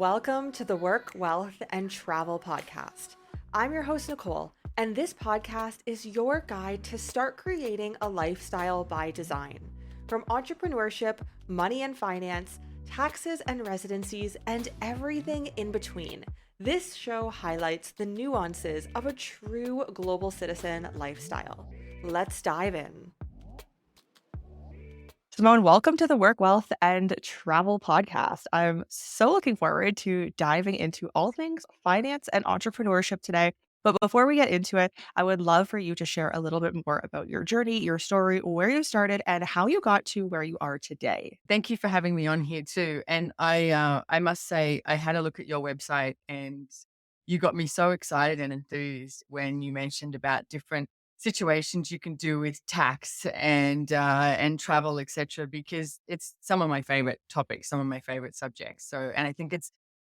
Welcome to the Work, Wealth, and Travel podcast. I'm your host, Nicole, and this podcast is your guide to start creating a lifestyle by design. From entrepreneurship, money and finance, taxes and residencies, and everything in between, this show highlights the nuances of a true global citizen lifestyle. Let's dive in. Simone, welcome to the Work, Wealth, and Travel podcast. I'm so looking forward to diving into all things finance and entrepreneurship today. But before we get into it, I would love for you to share a little bit more about your journey, your story, where you started, and how you got to where you are today. Thank you for having me on here too. And I must say, I had a look at your website, and you got me so excited and enthused when you mentioned about different situations you can do with tax and travel, etc. Because it's some of my favorite topics, some of my favorite subjects. So, and I think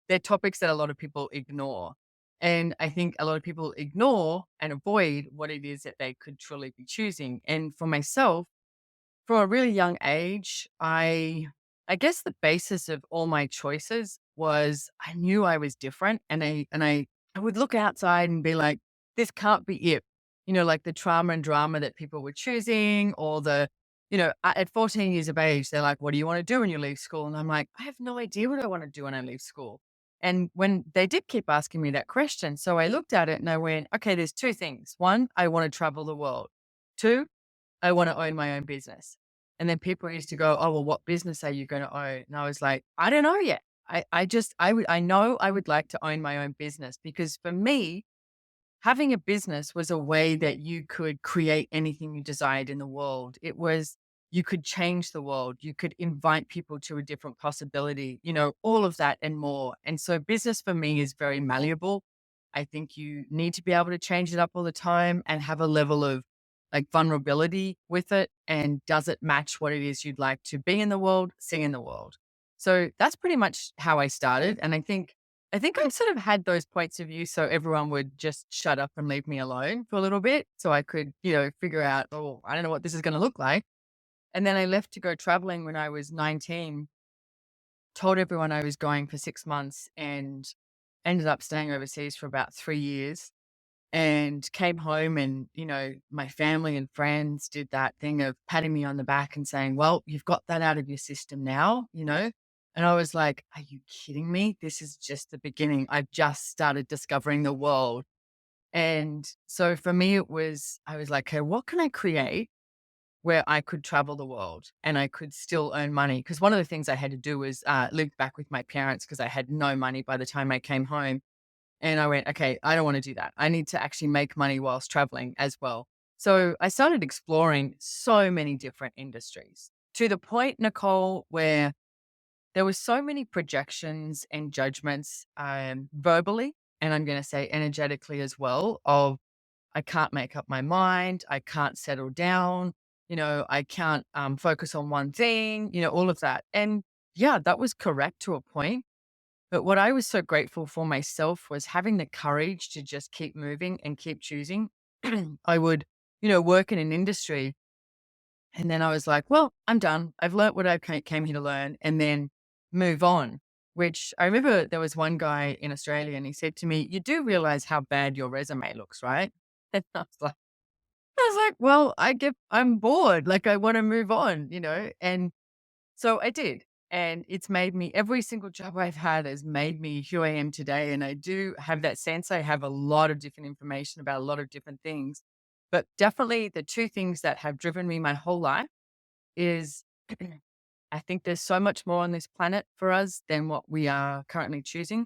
they're topics that a lot of people ignore. And I think a lot of people ignore and avoid what it is that they could truly be choosing. And for myself, from a really young age, I guess the basis of all my choices was I knew I was different, and I would look outside and be like, this can't be it. Like the trauma and drama that people were choosing, or at 14 years of age, they're like, what do you want to do when you leave school? And I'm like, I have no idea what I want to do when I leave school. And when they did keep asking me that question, so I looked at it and I went, okay, there's two things. One, I want to travel the world. Two, I want to own my own business. And then people used to go, oh, well, what business are you going to own? And I was like, I don't know yet. I know I would like to own my own business, because for me, having a business was a way that you could create anything you desired in the world. You could change the world. You could invite people to a different possibility, all of that and more. And so business for me is very malleable. I think you need to be able to change it up all the time and have a level of like vulnerability with it. And does it match what it is you'd like to be in the world, see in the world? So that's pretty much how I started. And I think I sort of had those points of view so everyone would just shut up and leave me alone for a little bit so I could, figure out, oh, I don't know what this is going to look like. And then I left to go traveling when I was 19, told everyone I was going for 6 months, and ended up staying overseas for about 3 years, and came home, and, my family and friends did that thing of patting me on the back and saying, well, you've got that out of your system now. And I was like, are you kidding me? This is just the beginning. I've just started discovering the world. And so for me, I was like, okay, what can I create where I could travel the world and I could still earn money? Because one of the things I had to do was live back with my parents, because I had no money by the time I came home. And I went, okay, I don't want to do that. I need to actually make money whilst traveling as well. So I started exploring so many different industries, to the point, Nicole, where there were so many projections and judgments, verbally, and I'm going to say energetically as well, of I can't make up my mind. I can't settle down. I can't focus on one thing, all of that. And yeah, that was correct to a point. But what I was so grateful for myself was having the courage to just keep moving and keep choosing. I would, work in an industry, and then I was like, well, I'm done. I've learnt what I came here to learn, and then move on. Which I remember there was one guy in Australia, and he said to me, you do realize how bad your resume looks, right? And I was like, well, I'm bored. Like, I want to move on. And so I did. And it's made me, every single job I've had has made me who I am today. And I do have that sense. I have a lot of different information about a lot of different things. But definitely the two things that have driven me my whole life is I think there's so much more on this planet for us than what we are currently choosing.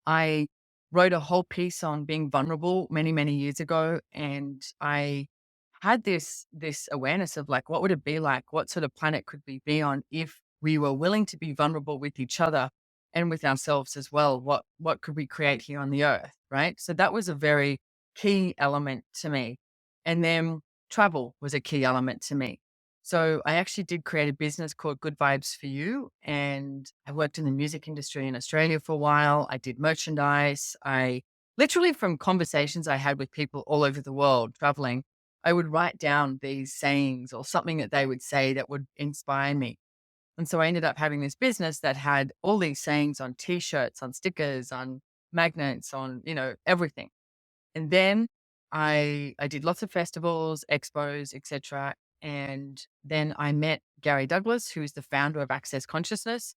I wrote a whole piece on being vulnerable many, many years ago, and I had this awareness of like, what would it be like? What sort of planet could we be on if we were willing to be vulnerable with each other and with ourselves as well? What could we create here on the earth? Right. So that was a very key element to me. And then travel was a key element to me. So I actually did create a business called Good Vibes for You. And I worked in the music industry in Australia for a while. I did merchandise. I literally, from conversations I had with people all over the world traveling, I would write down these sayings or something that they would say that would inspire me. And so I ended up having this business that had all these sayings on t-shirts, on stickers, on magnets, on, everything. And then I did lots of festivals, expos, etc. And then I met Gary Douglas, who's the founder of Access Consciousness,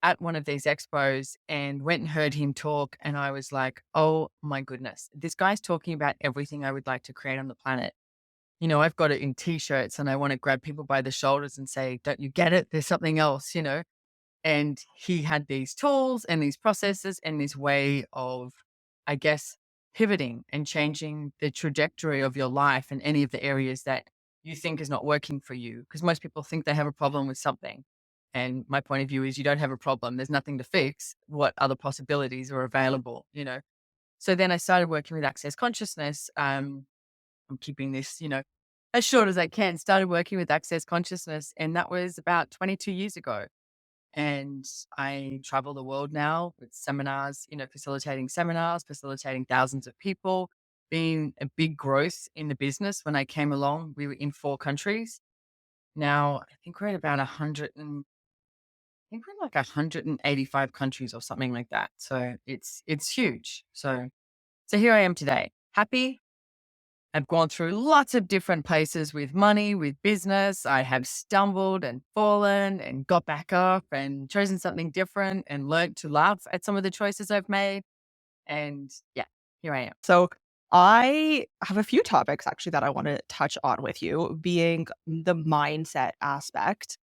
at one of these expos and went and heard him talk. And I was like, oh my goodness, this guy's talking about everything I would like to create on the planet. I've got it in t-shirts and I want to grab people by the shoulders and say, don't you get it? There's something else. And he had these tools and these processes and this way of, I guess, pivoting and changing the trajectory of your life in any of the areas that you think is not working for you. Because most people think they have a problem with something. And my point of view is you don't have a problem. There's nothing to fix. What other possibilities are available? So then I started working with Access Consciousness. I'm keeping this as short as I can. Started working with Access Consciousness, and that was about 22 years ago. And I travel the world now with seminars, facilitating seminars, facilitating thousands of people, being a big growth in the business. When I came along, we were in 4 countries. Now, I think we're at about 100 and I think we're like 185 countries or something like that. So it's huge. So here I am today. Happy. I've gone through lots of different places with money, with business. I have stumbled and fallen and got back up and chosen something different and learned to laugh at some of the choices I've made. And yeah, here I am. So I have a few topics actually that I want to touch on with you, being the mindset aspect.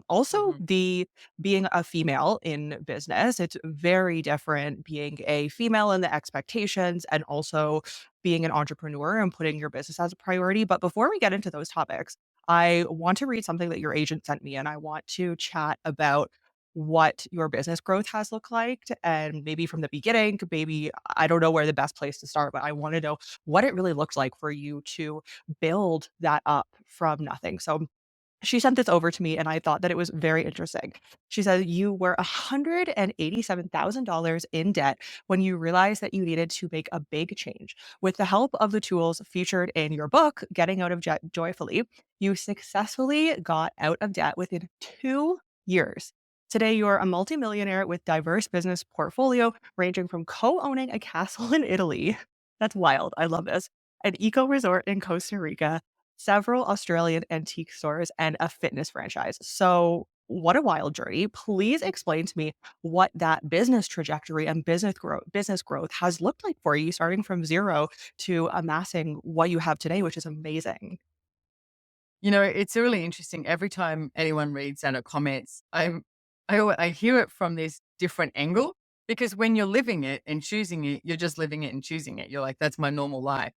Also Mhm. the being a female in business. It's very different being a female in the expectations and also being an entrepreneur and putting your business as a priority. But before we get into those topics, I want to read something that your agent sent me and I want to chat about what your business growth has looked like and maybe from the beginning, maybe I don't know where the best place to start, but I want to know what it really looked like for you to build that up from nothing. So she sent this over to me and I thought that it was very interesting. She said you were $187,000 in debt when you realized that you needed to make a big change. With the help of the tools featured in your book, Getting Out of Debt Joyfully, you successfully got out of debt within 2 years. Today, you're a multimillionaire with diverse business portfolio ranging from co-owning a castle in Italy. That's wild. I love this. An eco resort in Costa Rica, several Australian antique stores, and a fitness franchise. So, what a wild journey. Please explain to me what that business trajectory and business growth has looked like for you starting from zero to amassing what you have today, which is amazing. It's really interesting. Every time anyone reads and or comments, I hear it from this different angle because when you're living it and choosing it, you're just living it and choosing it. You're like, that's my normal life.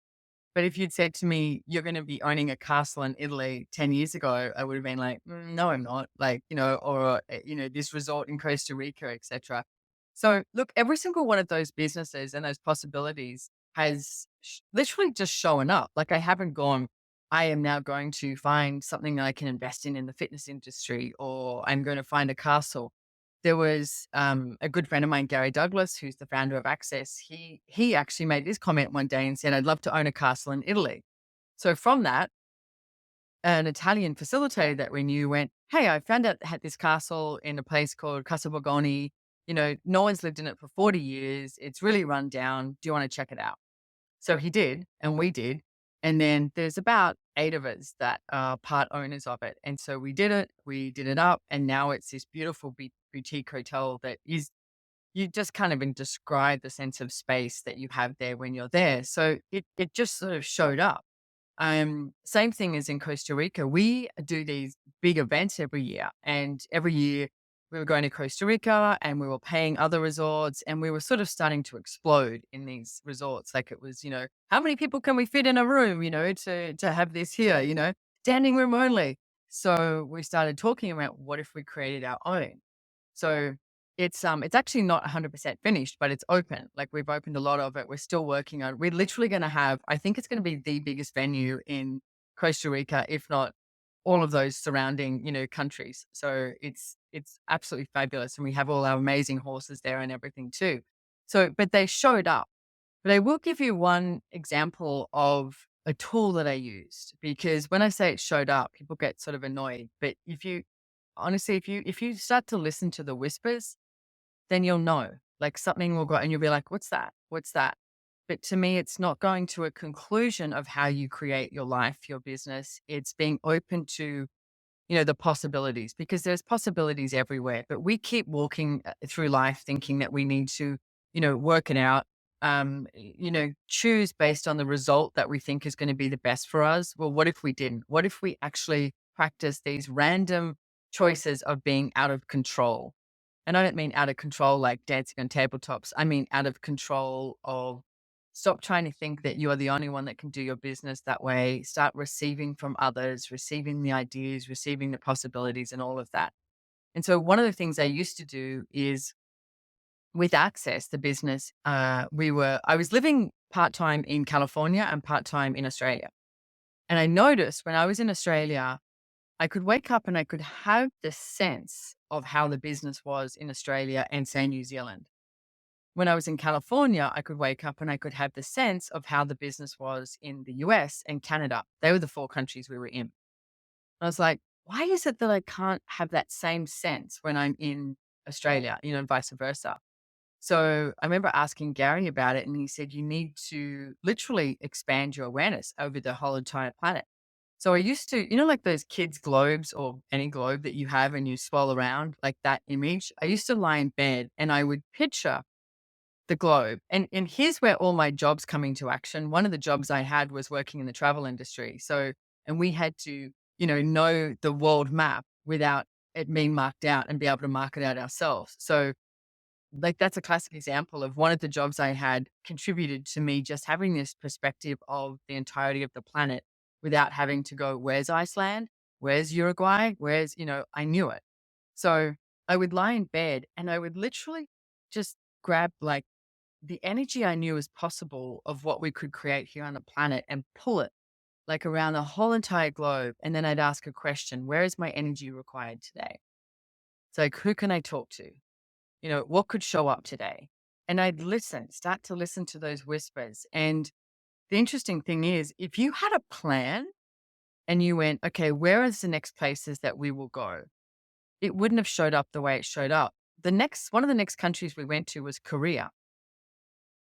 But if you'd said to me, you're going to be owning a castle in Italy 10 years ago, I would have been like, no, I'm not. Or this resort in Costa Rica, etc. So, look, every single one of those businesses and those possibilities has literally just shown up. Like, I haven't gone, I am now going to find something that I can invest in the fitness industry, or I'm going to find a castle. There was a good friend of mine, Gary Douglas, who's the founder of Access. He actually made this comment one day and said, "I'd love to own a castle in Italy." So from that, an Italian facilitator that we knew went, "Hey, I found out they had this castle in a place called Casa Borgoni. No one's lived in it for 40 years. It's really run down. Do you want to check it out?" So he did, and we did. And then there's about 8 of us that are part owners of it. And so we did it up, and now it's this beautiful boutique hotel that is, you just can't even describe the sense of space that you have there when you're there. So it just sort of showed up. Same thing as in Costa Rica. We do these big events every year, and every year we were going to Costa Rica and we were paying other resorts, and we were sort of starting to explode in these resorts. Like it was, how many people can we fit in a room, to have this here, standing room only. So we started talking about what if we created our own. So it's actually not 100% finished, but it's open. Like we've opened a lot of it. We're still working on. We're literally going to have. I think it's going to be the biggest venue in Costa Rica, if not all of those surrounding, countries. So it's absolutely fabulous, and we have all our amazing horses there and everything too. So, but they showed up. But I will give you one example of a tool that I used because when I say it showed up, people get sort of annoyed. But if you honestly, if you start to listen to the whispers, then you'll know. Like something will go and you'll be like, what's that? What's that? But to me, it's not going to a conclusion of how you create your life, your business. It's being open to, the possibilities, because there's possibilities everywhere. But we keep walking through life thinking that we need to, work it out, choose based on the result that we think is going to be the best for us. Well, what if we didn't? What if we actually practice these random choices of being out of control? And I don't mean out of control like dancing on tabletops. I mean out of control of stop trying to think that you are the only one that can do your business that way. Start receiving from others, receiving the ideas, receiving the possibilities, and all of that. And so, one of the things I used to do is with Access, the business, I was living part time in California and part time in Australia. And I noticed when I was in Australia, I could wake up and I could have the sense of how the business was in Australia and, say, New Zealand. When I was in California, I could wake up and I could have the sense of how the business was in the US and Canada. They were the 4 countries we were in. I was like, why is it that I can't have that same sense when I'm in Australia, and vice versa? So I remember asking Gary about it, and he said, you need to literally expand your awareness over the whole entire planet. So I used to, like those kids' globes or any globe that you have and you swirl around, like that image. I used to lie in bed and I would picture the globe. And here's where all my jobs come into action. One of the jobs I had was working in the travel industry. So, and we had to, know the world map without it being marked out and be able to mark it out ourselves. So, like, that's a classic example of one of the jobs I had contributed to me just having this perspective of the entirety of the planet without having to go, where's Iceland? Where's Uruguay? I knew it. So I would lie in bed and I would literally just grab like the energy I knew was possible of what we could create here on the planet and pull it like around the whole entire globe. And then I'd ask a question: where is my energy required today? It's like, who can I talk to? What could show up today? And I'd start to listen to those whispers. And the interesting thing is, if you had a plan and you went, okay, where is the next places that we will go? It wouldn't have showed up the way it showed up. One of the next countries we went to was Korea.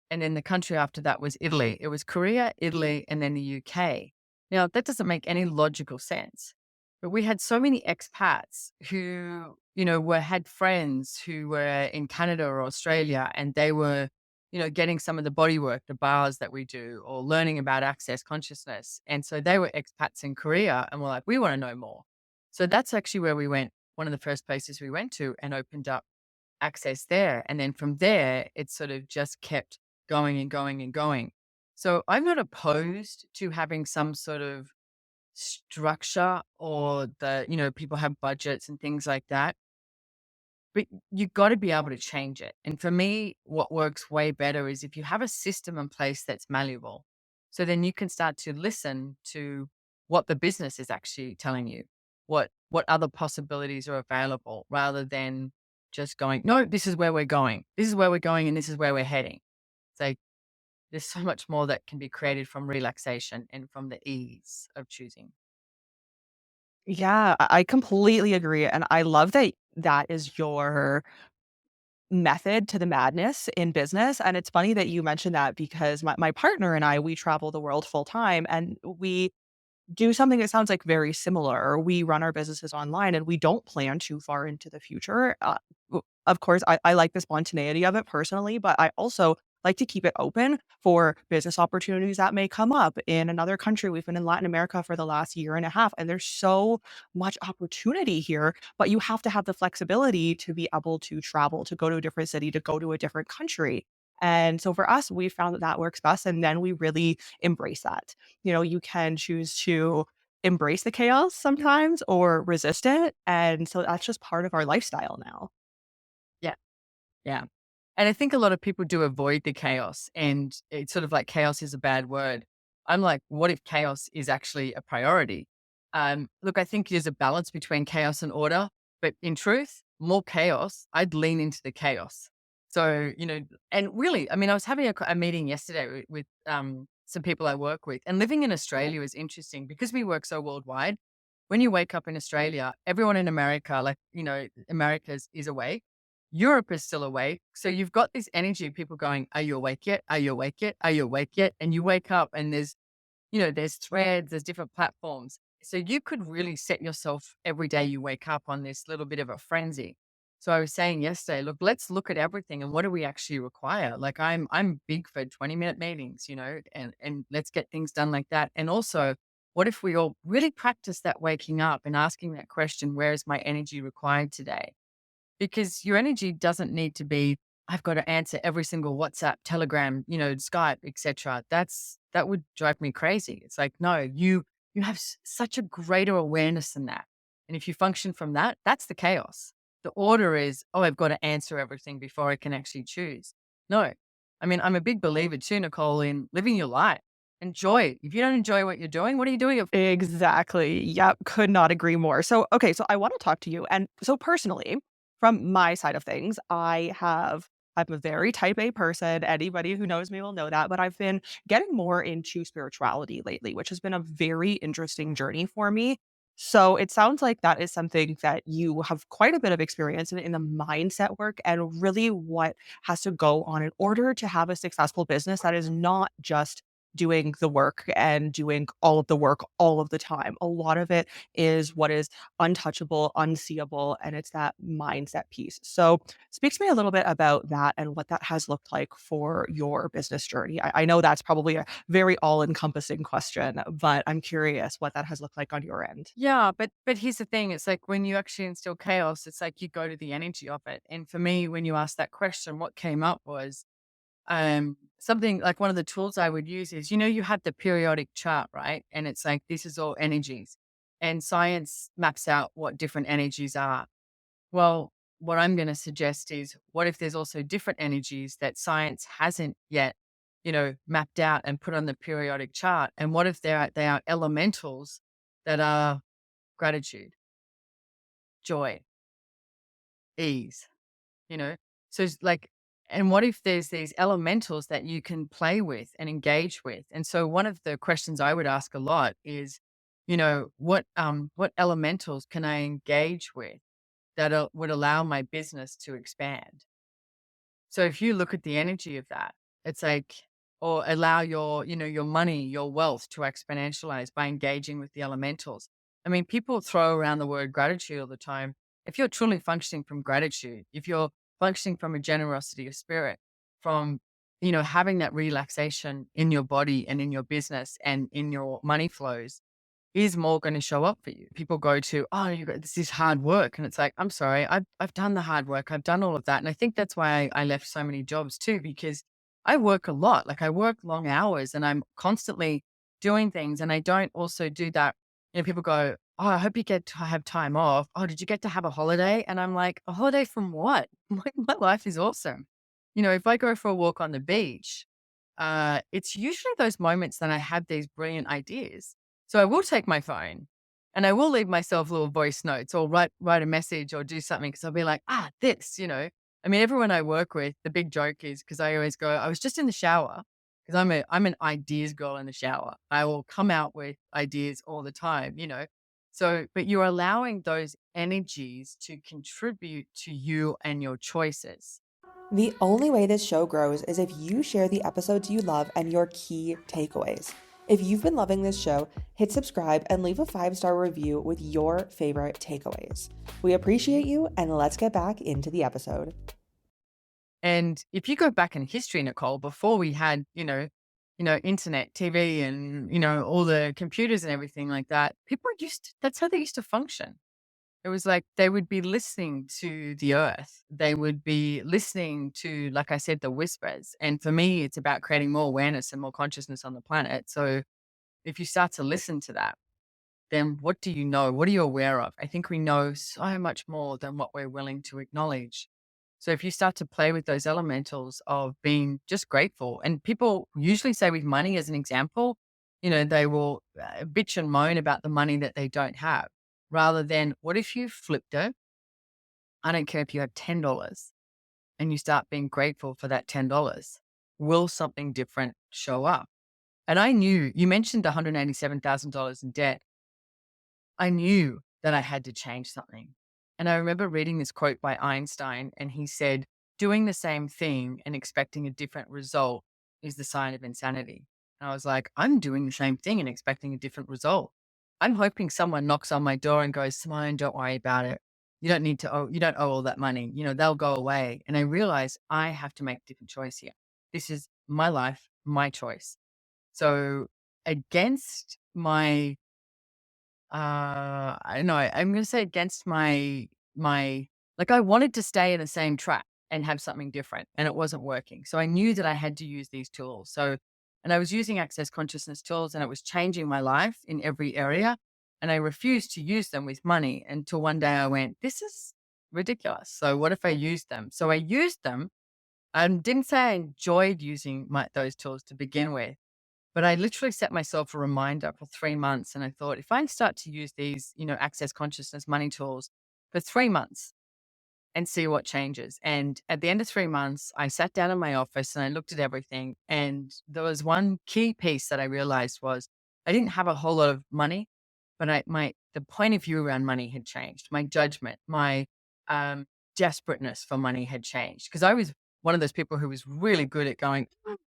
And then the country after that was Italy. It was Korea, Italy, and then the UK. Now, that doesn't make any logical sense. But we had so many expats who, had friends who were in Canada or Australia, and they were, getting some of the body work, the bars that we do, or learning about access consciousness. And so they were expats in Korea and were like, we want to know more. So that's actually where we went, one of the first places we went to, and opened up access there. And then from there, it sort of just kept going and going and going. So I'm not opposed to having some sort of structure, or people have budgets and things like that. But you got to be able to change it. And for me, what works way better is if you have a system in place that's malleable. So then you can start to listen to what the business is actually telling you, what other possibilities are available, rather than just going, no, this is where we're going. This is where we're going and this is where we're heading. It's like there's so much more that can be created from relaxation and from the ease of choosing. Yeah, I completely agree, and I love that that is your method to the madness in business. And it's funny that you mentioned that because my partner and I, we travel the world full time, and we do something that sounds like very similar. We run our businesses online and we don't plan too far into the future. Of course, I like the spontaneity of it personally, but I also like to keep it open for business opportunities that may come up in another country. We've been in Latin America for the last year and a half, and there's so much opportunity here, but you have to have the flexibility to be able to travel, to go to a different city, to go to a different country. And so for us, we found that that works best. And then we really embrace that. You can choose to embrace the chaos sometimes or resist it. And so that's just part of our lifestyle now. Yeah. Yeah. And I think a lot of people do avoid the chaos, and it's sort of like chaos is a bad word. I'm like, what if chaos is actually a priority? Look, I think there's a balance between chaos and order, but in truth, more chaos, I'd lean into the chaos. So, and really, I mean, I was having a meeting yesterday with some people I work with, and living in Australia is interesting because we work so worldwide. when you wake up in Australia, everyone in America, like, America's is awake. Europe is still awake. So you've got this energy of people going, are you awake yet? Are you awake yet? Are you awake yet? And you wake up and there's threads, there's different platforms. So you could really set yourself every day you wake up on this little bit of a frenzy. So I was saying yesterday, look, let's look at everything and what do we actually require? Like I'm big for 20-minute meetings, and let's get things done like that. And also, what if we all really practice that waking up and asking that question, where is my energy required today? Because your energy doesn't need to be, I've got to answer every single WhatsApp, Telegram, Skype, etc. That would drive me crazy. It's like, no, you have such a greater awareness than that. And if you function from that, that's the chaos. The order is, oh, I've got to answer everything before I can actually choose. No. I mean, I'm a big believer too, Nicole, in living your life. Enjoy it. If you don't enjoy what you're doing, what are you doing it? Exactly. Yep. Could not agree more. So, okay. So I want to talk to you. And so personally, from my side of things, I'm a very type A person. Anybody who knows me will know that, but I've been getting more into spirituality lately, which has been a very interesting journey for me. So it sounds like that is something that you have quite a bit of experience in the mindset work and really what has to go on in order to have a successful business that is not just doing the work and doing all of the work all of the time. A lot of it is what is untouchable, unseeable, and it's that mindset piece. So, speak to me a little bit about that and what that has looked like for your business journey. I know that's probably a very all encompassing question, but I'm curious what that has looked like on your end. Yeah, but here's the thing, it's like when you actually instill chaos, it's like you go to the energy of it. And for me, when you asked that question, what came up was something like one of the tools I would use is, you have the periodic chart, right? And it's like this is all energies. And science maps out what different energies are. Well, what I'm going to suggest is what if there's also different energies that science hasn't yet, mapped out and put on the periodic chart? And what if they are elementals that are gratitude, joy, ease, you know? So it's like, and what if there's these elementals that you can play with and engage with? And so one of the questions I would ask a lot is, what elementals can I engage with that would allow my business to expand? So if you look at the energy of that, it's like, or allow your money, your wealth to exponentialize by engaging with the elementals. I mean, people throw around the word gratitude all the time. If you're truly functioning from gratitude, if you're functioning from a generosity of spirit, from, having that relaxation in your body and in your business and in your money flows, is more going to show up for you. People go to, oh, this is hard work. And it's like, I'm sorry, I've done the hard work. I've done all of that. And I think that's why I left so many jobs too, because I work a lot. Like I work long hours and I'm constantly doing things. And I don't also do that. People go, oh, I hope you get to have time off. Oh, did you get to have a holiday? And I'm like, a holiday from what? My life is awesome. If I go for a walk on the beach, it's usually those moments that I have these brilliant ideas. So I will take my phone and I will leave myself little voice notes or write a message or do something because I'll be like, this. I mean, everyone I work with, the big joke is because I always go, I was just in the shower because I'm an ideas girl in the shower. I will come out with ideas all the time. So, but you're allowing those energies to contribute to you and your choices. The only way this show grows is if you share the episodes you love and your key takeaways. If you've been loving this show, hit subscribe and leave a 5-star review with your favorite takeaways. We appreciate you, and let's get back into the episode. And if you go back in history, Nicole, before we had, internet, TV and, all the computers and everything like that, that's how they used to function. It was like they would be listening to the earth. They would be listening to, like I said, the whispers. And for me, it's about creating more awareness and more consciousness on the planet. So if you start to listen to that, then what do you know? What are you aware of? I think we know so much more than what we're willing to acknowledge. So if you start to play with those elementals of being just grateful, and people usually say with money as an example, they will bitch and moan about the money that they don't have, rather than what if you flipped it? I don't care if you have $10 and you start being grateful for that $10. Will something different show up? And I knew you mentioned $187,000 in debt. I knew that I had to change something. And I remember reading this quote by Einstein, and he said, doing the same thing and expecting a different result is the sign of insanity. And I was like, I'm doing the same thing and expecting a different result. I'm hoping someone knocks on my door and goes, Simone, don't worry about it. You don't owe all that money. They'll go away. And I realized I have to make a different choice here. This is my life, my choice. So against my I don't know. I'm gonna say against my like I wanted to stay in the same track and have something different, and it wasn't working. So I knew that I had to use these tools. And I was using access consciousness tools, and it was changing my life in every area. And I refused to use them with money until one day I went, "This is ridiculous." So what if I used them? So I used them. And didn't say I enjoyed using those tools to begin with, but I literally set myself a reminder for 3 months, and I thought, if I start to use these, access consciousness money tools for 3 months and see what changes. And at the end of 3 months, I sat down in my office and I looked at everything, and there was one key piece that I realized was I didn't have a whole lot of money, but the point of view around money had changed. My judgment, my um, desperateness for money had changed because I was one of those people who was really good at going,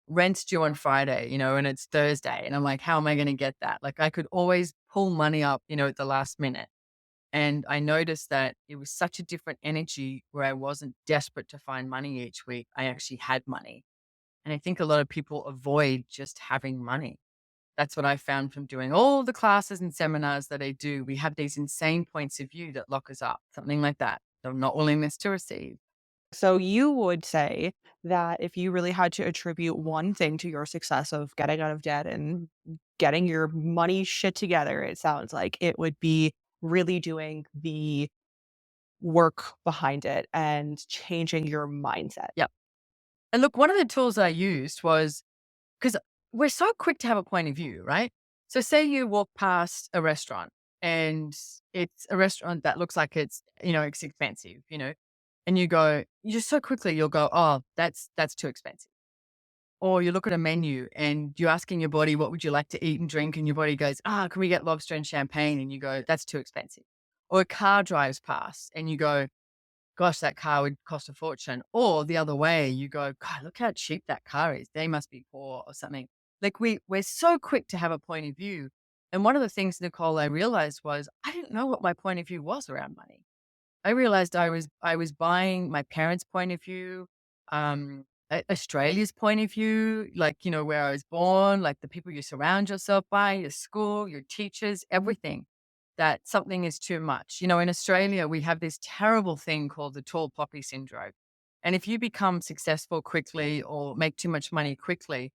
rent's due on Friday, and it's Thursday. And I'm like, how am I going to get that? Like I could always pull money up, at the last minute. And I noticed that it was such a different energy where I wasn't desperate to find money each week. I actually had money. And I think a lot of people avoid just having money. That's what I found from doing all the classes and seminars that I do. We have these insane points of view that lock us up, something like that. The not willingness to receive. So you would say that if you really had to attribute one thing to your success of getting out of debt and getting your money shit together, it sounds like it would be really doing the work behind it and changing your mindset. Yep. And look, one of the tools I used was because we're so quick to have a point of view, right? So, say you walk past a restaurant and it's a restaurant that looks like it's expensive, and you just so quickly you'll go, oh, that's too expensive. Or you look at a menu and you're asking your body, what would you like to eat and drink? And your body goes, can we get lobster and champagne? And you go, that's too expensive. Or a car drives past and you go, gosh, that car would cost a fortune. Or the other way, you go, God, look how cheap that car is. They must be poor or something. Like we're so quick to have a point of view. And one of the things, Nicole, I realized was I didn't know what my point of view was around money. I realized I was buying my parents' point of view, Australia's point of view, like, where I was born, like the people you surround yourself by, your school, your teachers, everything, that something is too much. In Australia, we have this terrible thing called the tall poppy syndrome. And if you become successful quickly or make too much money quickly,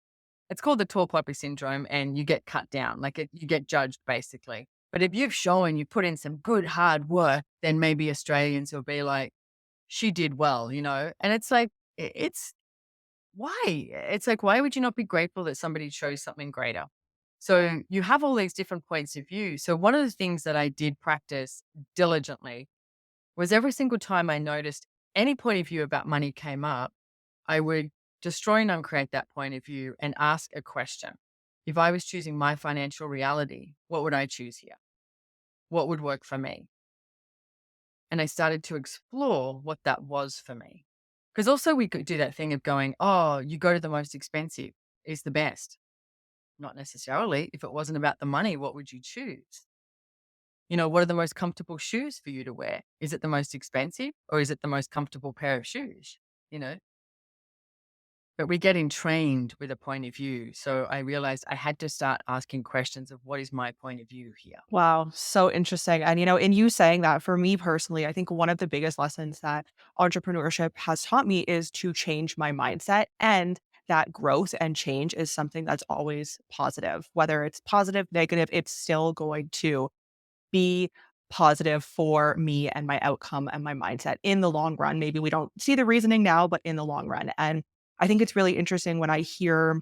it's called the tall poppy syndrome and you get cut down, you get judged basically. But if you've shown you put in some good hard work, then maybe Australians will be like, she did well. And it's like, it's why? It's like, why would you not be grateful that somebody chose something greater? So you have all these different points of view. So one of the things that I did practice diligently was every single time I noticed any point of view about money came up, I would destroy and uncreate that point of view and ask a question. If I was choosing my financial reality, what would I choose here? What would work for me? And I started to explore what that was for me. Because also we could do that thing of going, oh, you go to the most expensive is the best. Not necessarily. If it wasn't about the money, what would you choose? What are the most comfortable shoes for you to wear? Is it the most expensive or is it the most comfortable pair of shoes? You know, but we get entrained with a point of view. So I realized I had to start asking questions of what is my point of view here? Wow, so interesting. And, in you saying that, for me personally, I think one of the biggest lessons that entrepreneurship has taught me is to change my mindset, and that growth and change is something that's always positive. Whether it's positive, negative, it's still going to be positive for me and my outcome and my mindset in the long run. Maybe we don't see the reasoning now, but in the long run. And I think it's really interesting when I hear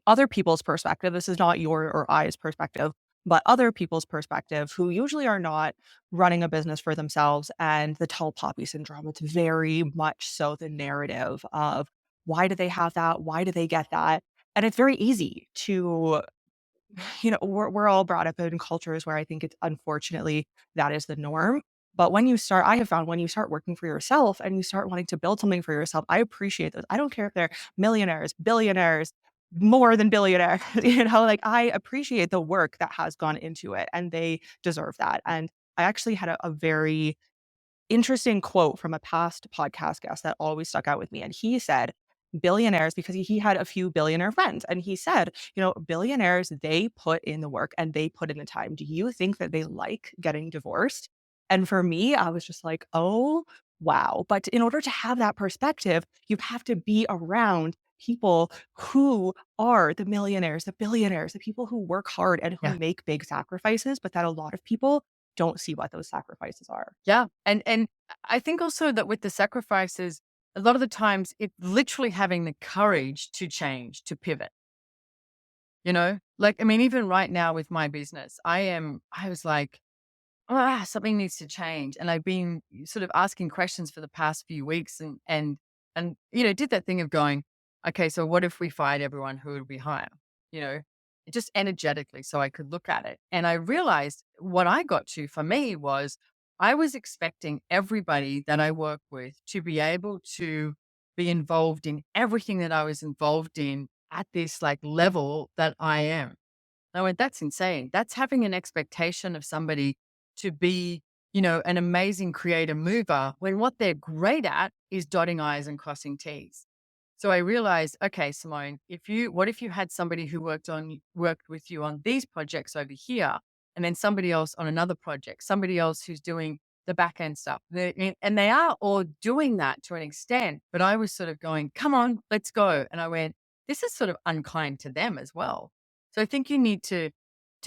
other people's perspective. This is not your or I's perspective, but other people's perspective who usually are not running a business for themselves, and the tall poppy syndrome. It's very much so the narrative of why do they have that? Why do they get that? And it's very easy to we're all brought up in cultures where I think it's unfortunately that is the norm. But I have found when you start working for yourself and you start wanting to build something for yourself, I appreciate those. I don't care if they're millionaires, billionaires, more than billionaire, like I appreciate the work that has gone into it and they deserve that. And I actually had a very interesting quote from a past podcast guest that always stuck out with me. And he said, billionaires, because he had a few billionaire friends, and he said, billionaires, they put in the work and they put in the time. Do you think that they like getting divorced? And for me, I was just like, oh, wow. But in order to have that perspective, you have to be around people who are the millionaires, the billionaires, the people who work hard and who Yeah. make big sacrifices, but that a lot of people don't see what those sacrifices are. Yeah. And I think also that with the sacrifices, a lot of the times it's literally having the courage to change, to pivot, Like, I mean, even right now with my business, I was like, something needs to change. And I've been sort of asking questions for the past few weeks and did that thing of going, okay, so what if we fired everyone who would we hire? You know, just energetically so I could look at it. And I realized what I got to for me was I was expecting everybody that I work with to be able to be involved in everything that I was involved in at this like level that I am. I went, that's insane. That's having an expectation of somebody to be, an amazing creative mover when what they're great at is dotting I's and crossing T's. So I realized, okay, Simone, what if you had somebody who worked with you on these projects over here, and then somebody else on another project, somebody else who's doing the back end stuff. And they are all doing that to an extent. But I was sort of going, come on, let's go. And I went, this is sort of unkind to them as well. So I think you need to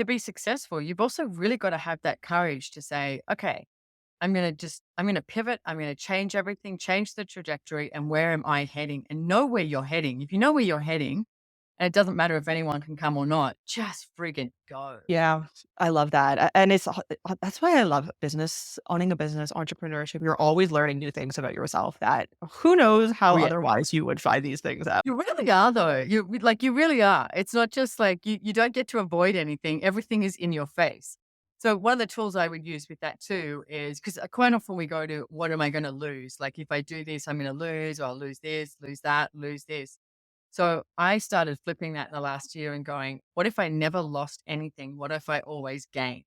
be successful. You've also really got to have that courage to say, okay, I'm going to pivot. I'm going to change everything, change the trajectory. And where am I heading? And know where you're heading. If you know where you're heading, and it doesn't matter if anyone can come or not, just friggin' go. Yeah, I love that, and that's why I love owning a business, entrepreneurship. You're always learning new things about yourself that who knows Oh, how yeah. otherwise you would find these things out. You really are though. You really are. It's not just like you don't get to avoid anything. Everything is in your face. So one of the tools I would use with that too is because quite often we go to what am I going to lose? Like if I do this, I'm going to lose, or I'll lose this, lose that, lose this. So I started flipping that in the last year and going, what if I never lost anything? What if I always gained?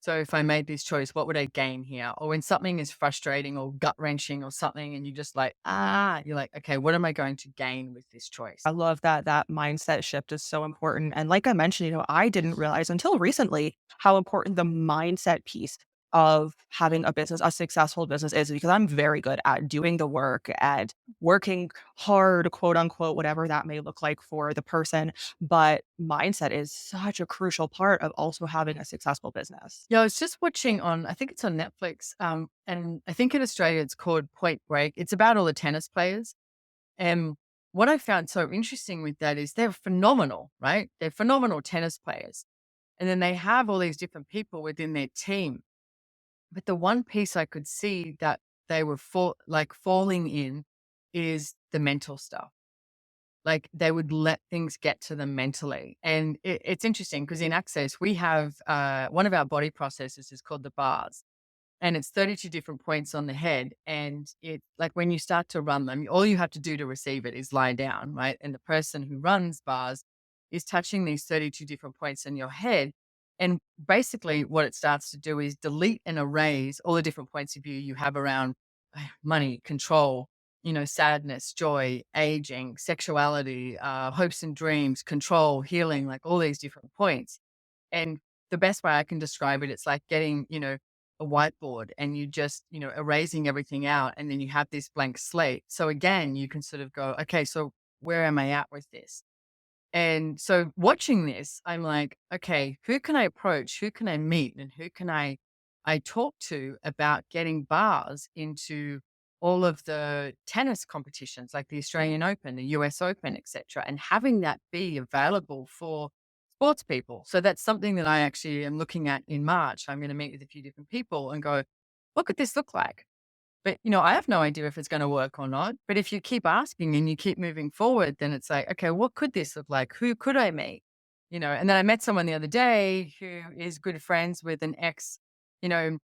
So if I made this choice, what would I gain here? Or when something is frustrating or gut wrenching or something, and you just like, you're like, okay, what am I going to gain with this choice? I love that mindset shift is so important. And like I mentioned, I didn't realize until recently how important the mindset piece of having a successful business is because I'm very good at doing the work and working hard, quote unquote, whatever that may look like for the person. But mindset is such a crucial part of also having a successful business. Yeah, I was just watching on, I think it's on Netflix. And I think in Australia it's called Point Break. It's about all the tennis players. And what I found so interesting with that is they're phenomenal, right? They're phenomenal tennis players. And then they have all these different people within their team. But the one piece I could see that they were falling in is the mental stuff. Like they would let things get to them mentally. And it's interesting because in Access, we have one of our body processes is called the bars. And it's 32 different points on the head. And it like when you start to run them, all you have to do to receive it is lie down, right? And the person who runs bars is touching these 32 different points in your head. And basically, what it starts to do is delete and erase all the different points of view you have around money, control, sadness, joy, aging, sexuality, hopes and dreams, control, healing, like all these different points. And the best way I can describe it, it's like getting, a whiteboard and you just, erasing everything out and then you have this blank slate. So again, you can sort of go, okay, so where am I at with this? And so watching this, I'm like, okay, who can I approach? Who can I meet? And who can I talk to about getting bars into all of the tennis competitions like the Australian Open, the US Open, etc., and having that be available for sports people. So that's something that I actually am looking at in March. I'm going to meet with a few different people and go, what could this look like? But, I have no idea if it's gonna work or not. But if you keep asking and you keep moving forward, then it's like, okay, what could this look like? Who could I meet? And then I met someone the other day who is good friends with an ex, you know,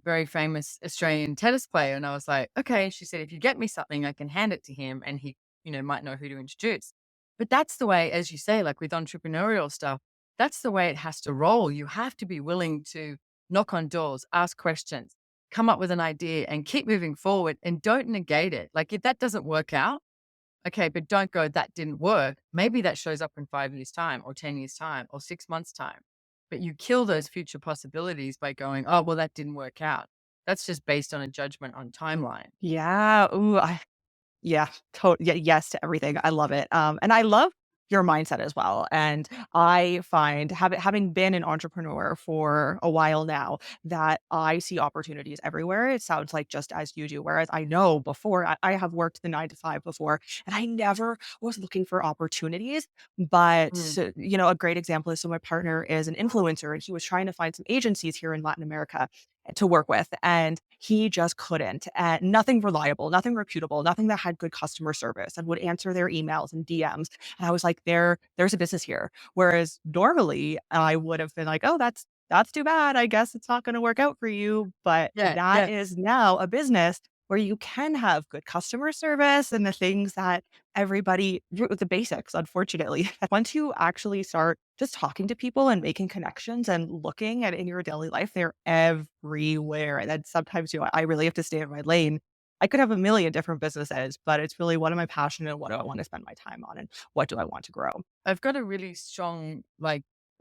very famous Australian tennis player. And I was like, okay, she said, if you get me something, I can hand it to him and he, might know who to introduce. But that's the way, as you say, like with entrepreneurial stuff, that's the way it has to roll. You have to be willing to knock on doors, ask questions, come up with an idea and keep moving forward and don't negate it. Like if that doesn't work out, okay, but don't go, that didn't work. Maybe that shows up in 5 years' time or 10 years' time or 6 months' time. But you kill those future possibilities by going, oh, well, that didn't work out. That's just based on a judgment on timeline. Yeah. Ooh, yeah, yeah, yes to everything. I love it. And I love your mindset as well. And I find having been an entrepreneur for a while now that I see opportunities everywhere. It sounds like just as you do. Whereas I know before I have worked the 9 to 5 before and I never was looking for opportunities. But, Mm. a great example is so my partner is an influencer and he was trying to find some agencies here in Latin America to work with. And he just couldn't. And nothing reliable, nothing reputable, nothing that had good customer service and would answer their emails and DMs. And I was like, there's a business here. Whereas normally I would have been like, oh, that's too bad. I guess it's not going to work out for you. But Yeah, that yeah. is now a business where you can have good customer service and the things that the basics, unfortunately. Once you actually start just talking to people and making connections and looking at in your daily life, they're everywhere. And then sometimes, I really have to stay in my lane. I could have a million different businesses, but it's really what am I passionate and what do I want to spend my time on and what do I want to grow? I've got a really strong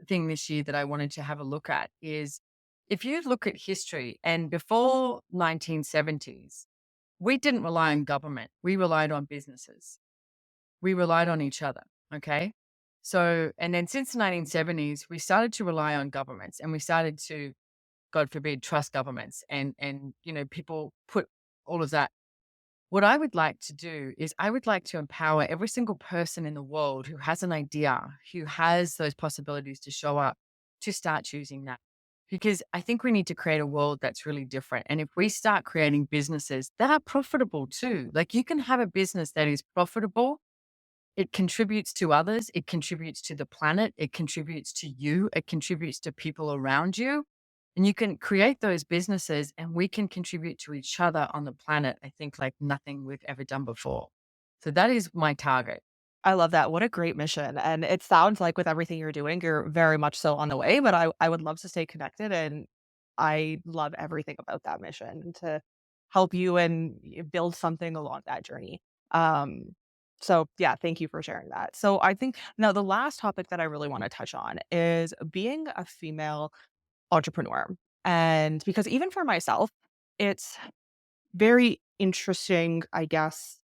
thing this year that I wanted to have a look at is if you look at history and before 1970s, we didn't rely on government. We relied on businesses. We relied on each other. Okay. So, and then since the 1970s, we started to rely on governments and we started to, God forbid, trust governments people put all of that. What I would like to do is I would like to empower every single person in the world who has an idea, who has those possibilities to show up, to start choosing that. Because I think we need to create a world that's really different. And if we start creating businesses that are profitable too, like you can have a business that is profitable, it contributes to others, it contributes to the planet, it contributes to you, it contributes to people around you. And you can create those businesses and we can contribute to each other on the planet, I think, like nothing we've ever done before. So that is my target. I love that. What a great mission. And it sounds like with everything you're doing, you're very much so on the way, but I would love to stay connected. And I love everything about that mission to help you and build something along that journey. Um, so yeah, thank you for sharing that. So I think now the last topic that I really want to touch on is being a female entrepreneur. And because even for myself, it's very interesting, I guess.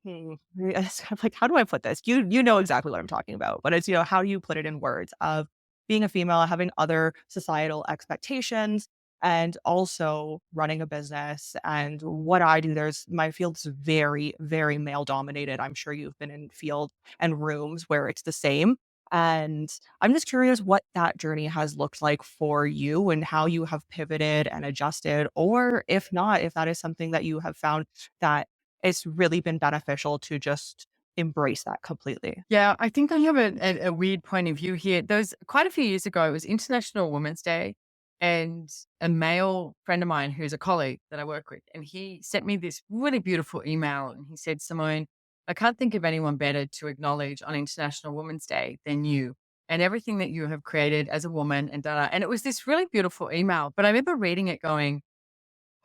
It's kind of like, how do I put this? You know exactly what I'm talking about, but it's, how do you put it in words of being a female, having other societal expectations, and also running a business. And what I do, there's my field's very, very male dominated. I'm sure you've been in field and rooms where it's the same. And I'm just curious what that journey has looked like for you and how you have pivoted and adjusted, or if not, if that is something that you have found that it's really been beneficial to just embrace that completely. Yeah, I think I have a weird point of view here. Those quite a few years ago, it was International Women's Day, and a male friend of mine who's a colleague that I work with, and he sent me this really beautiful email, and he said, "Simone, I can't think of anyone better to acknowledge on International Women's Day than you, and everything that you have created as a woman." And da, da. And it was this really beautiful email, but I remember reading it, going,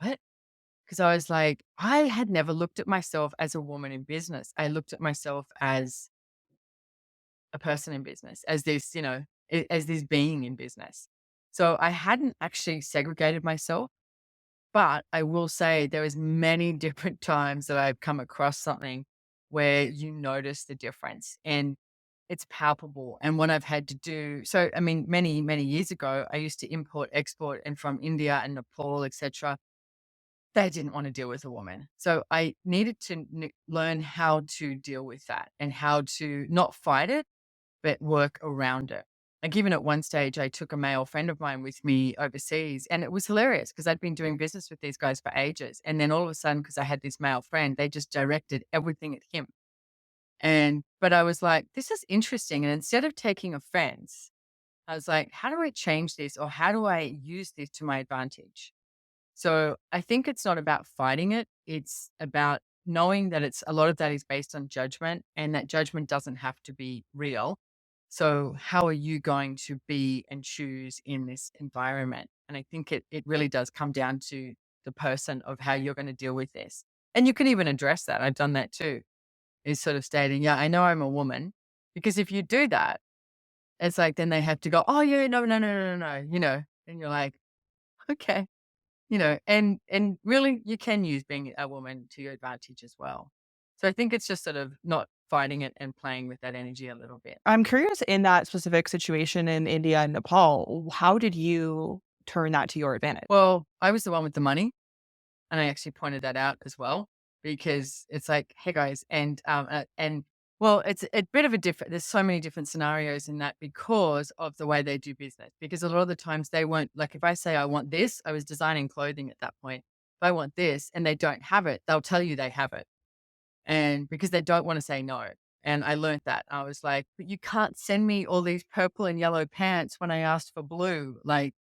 "What?" Because I was like, I had never looked at myself as a woman in business. I looked at myself as a person in business, as this, as this being in business. So I hadn't actually segregated myself, but I will say there was many different times that I've come across something where you notice the difference and it's palpable. And what I've had to do, so I mean, many, many years ago, I used to import, export, and from India and Nepal, etc. They didn't want to deal with a woman. So I needed to learn how to deal with that and how to not fight it, but work around it. Like even at one stage, I took a male friend of mine with me overseas and it was hilarious because I'd been doing business with these guys for ages. And then all of a sudden, because I had this male friend, they just directed everything at him. But I was like, this is interesting. And instead of taking offense, I was like, how do I change this, or how do I use this to my advantage? So I think it's not about fighting it. It's about knowing that it's a lot of that is based on judgment, and that judgment doesn't have to be real. So how are you going to be and choose in this environment? And I think it really does come down to the person of how you're going to deal with this. And you can even address that. I've done that too, is sort of stating, yeah, I know I'm a woman. Because if you do that, it's like then they have to go, oh yeah, no, no, no, no, no, no, and you're like, okay, and really you can use being a woman to your advantage as well. So I think it's just sort of not fighting it and playing with that energy a little bit. I'm curious, in that specific situation in India and Nepal, how did you turn that to your advantage? Well, I was the one with the money, and I actually pointed that out as well, because it's like, hey guys, and well, it's a bit of a different. There's so many different scenarios in that because of the way they do business. Because a lot of the times they won't, like, if I say I want this, I was designing clothing at that point. If I want this and they don't have it, they'll tell you they have it, and because they don't want to say no. And I learned that. I was like, but you can't send me all these purple and yellow pants when I asked for blue, like,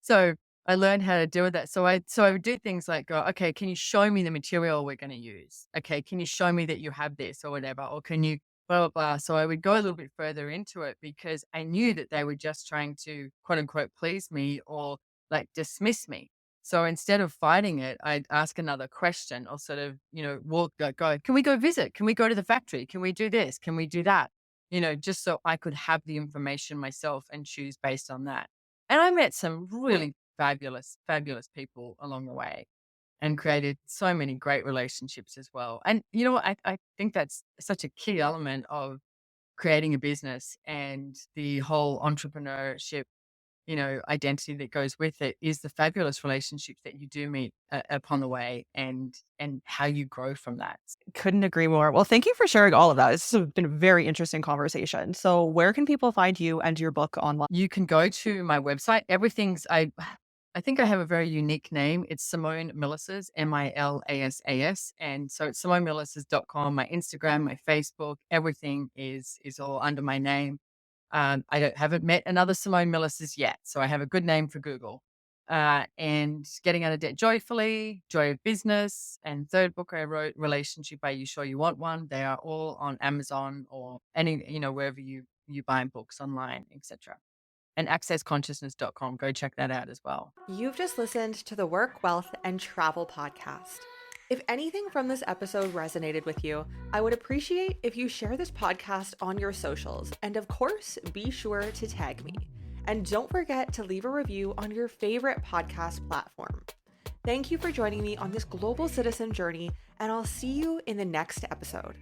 So I learned how to deal with that. So I would do things like go, okay, can you show me the material we're going to use? Okay, can you show me that you have this or whatever? Or can you blah blah blah. So I would go a little bit further into it because I knew that they were just trying to quote unquote please me or like dismiss me. So instead of fighting it, I'd ask another question or sort of, walk go, can we go visit? Can we go to the factory? Can we do this? Can we do that? Just so I could have the information myself and choose based on that. And I met some really fabulous, fabulous people along the way and created so many great relationships as well. And you know what? I think that's such a key element of creating a business and the whole entrepreneurship, identity that goes with it is the fabulous relationships that you do meet upon the way and how you grow from that. Couldn't agree more. Well, thank you for sharing all of that. This has been a very interesting conversation. So, where can people find you and your book online? You can go to my website. I think I have a very unique name. It's Simone Milasas, Milasas. And so it's SimoneMilasas.com. My Instagram, my Facebook, everything is all under my name. Haven't met another Simone Milasas yet. So I have a good name for Google. And Getting Out of Debt Joyfully, Joy of Business, and third book I wrote, Relationship, Are You Sure You Want One? They are all on Amazon or any, wherever you buy books online, etc. And accessconsciousness.com. Go check that out as well. You've just listened to the Work, Wealth, and Travel podcast. If anything from this episode resonated with you, I would appreciate if you share this podcast on your socials. And of course, be sure to tag me. And don't forget to leave a review on your favorite podcast platform. Thank you for joining me on this global citizen journey, and I'll see you in the next episode.